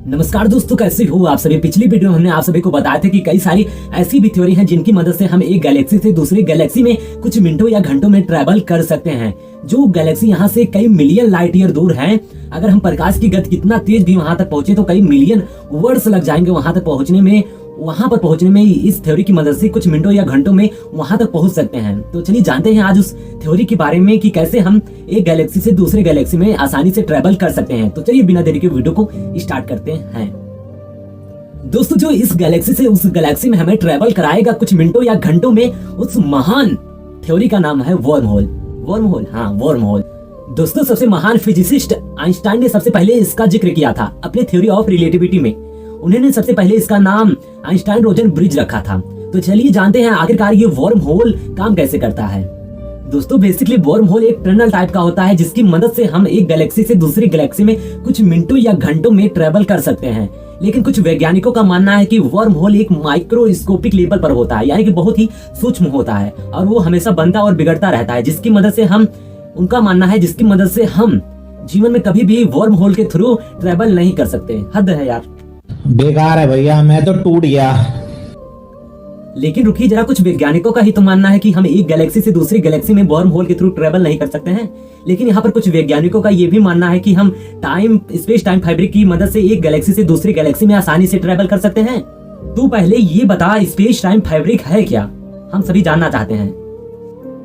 नमस्कार दोस्तों, कैसे हो आप सभी। पिछली वीडियो में हमने आप सभी को बताया था कि कई सारी ऐसी भी थ्योरी हैं जिनकी मदद से हम एक गैलेक्सी से दूसरी गैलेक्सी में कुछ मिनटों या घंटों में ट्रैवल कर सकते हैं। जो गैलेक्सी यहाँ से कई मिलियन लाइट ईयर दूर है, अगर हम प्रकाश की गति कितना तेज भी वहां तक पहुंचे तो कई मिलियन वर्ष लग जाएंगे वहां पर पहुंचने में इस थ्योरी की मदद से कुछ मिनटों या घंटों में वहां तक पहुंच सकते हैं। तो चलिए जानते हैं आज उस थ्योरी के बारे में कि कैसे हम एक गैलेक्सी से दूसरे गैलेक्सी में आसानी से ट्रैवल कर सकते हैं। तो चलिए बिना देरी के वीडियो को स्टार्ट करते हैं। दोस्तों, जो इस गैलेक्सी से उस गैलेक्सी में हमें ट्रैवल कराएगा कुछ मिनटों या घंटों में, उस महान थ्योरी का नाम है वर्म होल। दोस्तों, सबसे महान फिजिसिस्ट आइंस्टाइन ने सबसे पहले इसका जिक्र किया था अपने थ्योरी ऑफ रिलेटिविटी में। उन्होंने सबसे पहले इसका नाम आइंस्टाइन रोजन ब्रिज रखा था। तो चलिए जानते हैं आखिरकार ये वर्म होल काम कैसे करता है। दोस्तों, बेसिकली वर्म होल एक टनल टाइप का होता है जिसकी मदद से हम एक गैलेक्सी से दूसरी गैलेक्सी में कुछ मिनटों या घंटों में ट्रेवल कर सकते हैं। लेकिन कुछ वैज्ञानिकों का मानना है कि वर्म होल एक माइक्रोस्कोपिक लेवल पर होता है, यानी कि बहुत ही सूक्ष्म होता है और वो हमेशा बनता और बिगड़ता रहता है, जिसकी मदद से हम जीवन में कभी भी वर्म होल के थ्रू ट्रेवल नहीं कर सकते। हद है यार, बेकार है भैया, मैं तो टूट गया। लेकिन रुकिए जरा, कुछ वैज्ञानिकों का ही तो मानना है कि हम एक गैलेक्सी से दूसरी गैलेक्सी में वर्म होल के थ्रू ट्रेवल नहीं कर सकते हैं। लेकिन यहाँ पर कुछ वैज्ञानिकों का ये भी मानना है कि हम स्पेस टाइम फैब्रिक की मदद से एक गैलेक्सी से दूसरी गैलेक्सी में आसानी से ट्रेवल कर सकते हैं। तू पहले ये बता, स्पेस टाइम फैब्रिक है क्या, हम सभी जानना चाहते हैं।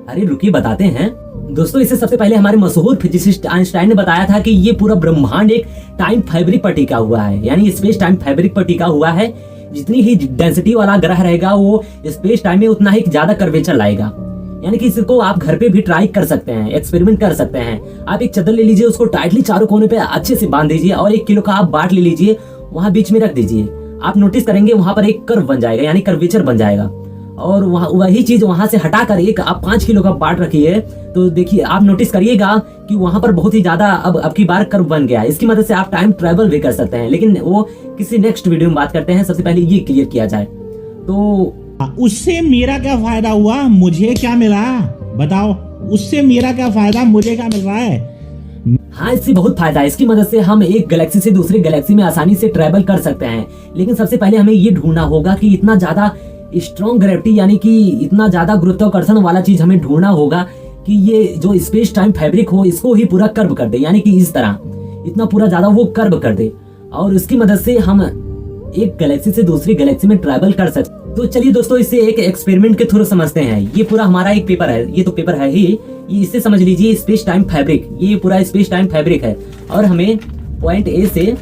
अरे रुकिए, बताते हैं। दोस्तों, इससे सबसे पहले हमारे मशहूर फिजिसिस्ट आइंस्टाइन ने बताया था कि ये पूरा ब्रह्मांड एक टाइम फैब्रिक पर टिका हुआ है, यानी स्पेस टाइम फैब्रिक पर टिका हुआ है। जितनी ही डेंसिटी वाला ग्रह रहेगा वो स्पेस टाइम में उतना ही ज्यादा कर्वेचर लाएगा। यानी कि इसको आप घर पे भी ट्राई कर सकते हैं, एक्सपेरिमेंट कर सकते हैं। आप एक चादर ले लीजिए, उसको टाइटली चारों कोने पे अच्छे से बांध दीजिए और 1 किलो का आप बाट ले लीजिए, वहां बीच में रख दीजिए। आप नोटिस करेंगे वहां पर एक कर्व बन जाएगा, यानी कर्वेचर बन जाएगा। और वही चीज वहां से हटाकर एक आप 5 किलो का बाट रखिए, तो देखिए आप नोटिस करिएगा कि वहां पर बहुत ही ज्यादा अब की बार कर्व बन गया है। इसकी मदद से आप टाइम ट्रैवल भी कर सकते हैं, लेकिन वो किसी नेक्स्ट वीडियो में बात करते हैं। सबसे पहले ये क्लियर किया जाए तो उससे मेरा क्या फायदा हुआ, मुझे क्या मिला बताओ। उससे मेरा क्या फायदा, मुझे क्या मिल रहा है। हाँ, इससे बहुत फायदा है। इसकी मदद से हम एक गैलेक्सी से दूसरी गैलेक्सी में आसानी से ट्रैवल कर सकते हैं। लेकिन सबसे पहले हमें ये ढूंढना होगा कि इतना ज्यादा स्ट्रॉन्ग ग्रेविटी, यानी कि इतना ज्यादा गुरुत्वाकर्षण वाला चीज हमें ढूंढना होगा कि ये जो स्पेस टाइम फैब्रिक हो इसको ही पूरा कर्व कर दे, यानी कि इस तरह इतना पूरा ज्यादा वो कर्व कर दे, और इसकी मदद से हम एक गैलेक्सी से दूसरी गैलेक्सी में ट्रैवल कर सकते। तो चलिए दोस्तों, इसे एक एक्सपेरिमेंट के थ्रू समझते हैं। ये पूरा हमारा एक पेपर है, ये तो पेपर है ही, ये इससे समझ लीजिए स्पेस टाइम फैब्रिक, ये पूरा स्पेस टाइम फैब्रिक है और हमें पॉइंट ए से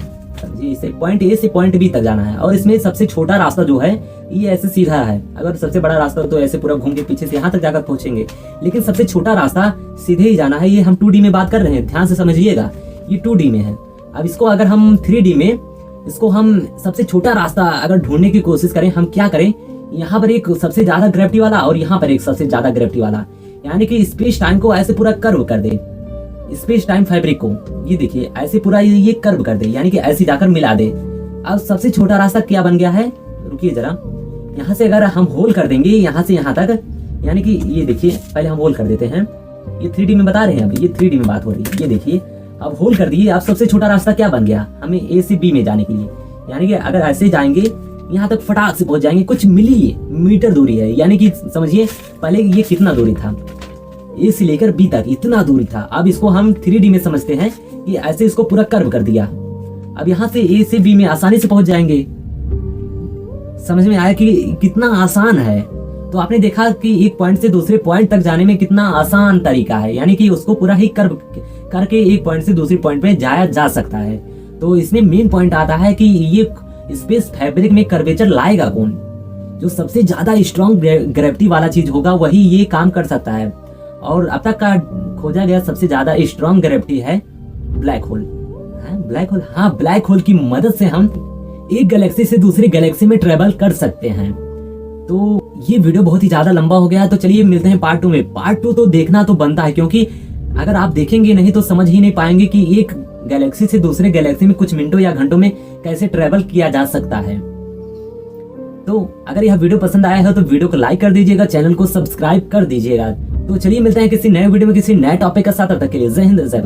पॉइंट बी तक जाना है। और इसमें सबसे छोटा रास्ता जो है ये ऐसे सीधा है, अगर सबसे बड़ा रास्ता तो ऐसे पूरा घूम के पीछे से यहाँ तक जाकर पहुंचेंगे, लेकिन सबसे छोटा रास्ता सीधे ही जाना है। ये हम 2D में बात कर रहे हैं, ध्यान से समझिएगा, ये 2D में है। अब इसको अगर हम 3D में, इसको हम सबसे छोटा रास्ता अगर ढूंढने की कोशिश करें, हम क्या करें, यहाँ पर एक सबसे ज्यादा ग्रेविटी वाला और यहाँ पर एक सबसे ज्यादा ग्रेविटी वाला, यानी कि स्पेस टाइम को ऐसे पूरा कर्व कर दे। स्पेस टाइम फैब्रिक को ये देखिए ऐसे पूरा ये कर्व कर दे, यानी कि ऐसे जाकर मिला दे। अब सबसे छोटा रास्ता क्या बन गया है, रुकिए जरा, यहाँ से अगर हम होल कर देंगे यहाँ से यहाँ तक, यानी कि ये देखिए पहले हम होल कर देते हैं। ये 3D में बता रहे हैं, अभी ये 3D में बात हो रही है। ये देखिए अब होल कर दिए। अब सबसे छोटा रास्ता क्या बन गया, हमें A से B में जाने के लिए, यानी कि अगर ऐसे जाएंगे यहाँ तक फटाक से पहुंच जाएंगे। कुछ मिलीमीटर दूरी है, यानी कि समझिए पहले ये कितना दूरी था, A से लेकर B तक इतना दूरी था। अब इसको हम 3D में समझते हैं कि ऐसे इसको पूरा कर्व कर दिया। अब यहाँ से A से B में आसानी से पहुंच जाएंगे। समझ में आया कि कितना आसान है। तो आपने देखा कि एक पॉइंट से दूसरे पॉइंट तक जाने में कितना आसान तरीका है, यानी कि उसको पूरा ही कर्व करके एक पॉइंट से दूसरे पॉइंट पे जाया जा सकता है। तो इसमें मेन पॉइंट आता है कि ये स्पेस फैब्रिक में कर्वेचर लाएगा कौन, जो सबसे ज्यादा स्ट्रॉन्ग ग्रेविटी वाला चीज होगा वही ये काम कर सकता है। और अब तक का खोजा गया सबसे ज्यादा स्ट्रॉन्ग ग्रेविटी है ब्लैक होल। ब्लैक होल की मदद से हम एक गैलेक्सी से दूसरी गैलेक्सी में ट्रेवल कर सकते हैं। तो ये वीडियो बहुत ही ज्यादा लंबा हो गया है, तो चलिए मिलते हैं पार्ट 2 में। पार्ट 2 तो देखना तो बनता है, क्योंकि अगर आप देखेंगे नहीं तो समझ ही नहीं पाएंगे कि एक गैलेक्सी से दूसरे गैलेक्सी में कुछ मिनटों या घंटों में कैसे ट्रेवल किया जा सकता है। तो अगर यह वीडियो पसंद आया है तो वीडियो को लाइक कर दीजिएगा, चैनल को सब्सक्राइब कर दीजिएगा। तो चलिए मिलते हैं किसी नए वीडियो में किसी नए टॉपिक के साथ। तब तक के लिए जय हिंद, जय भारत।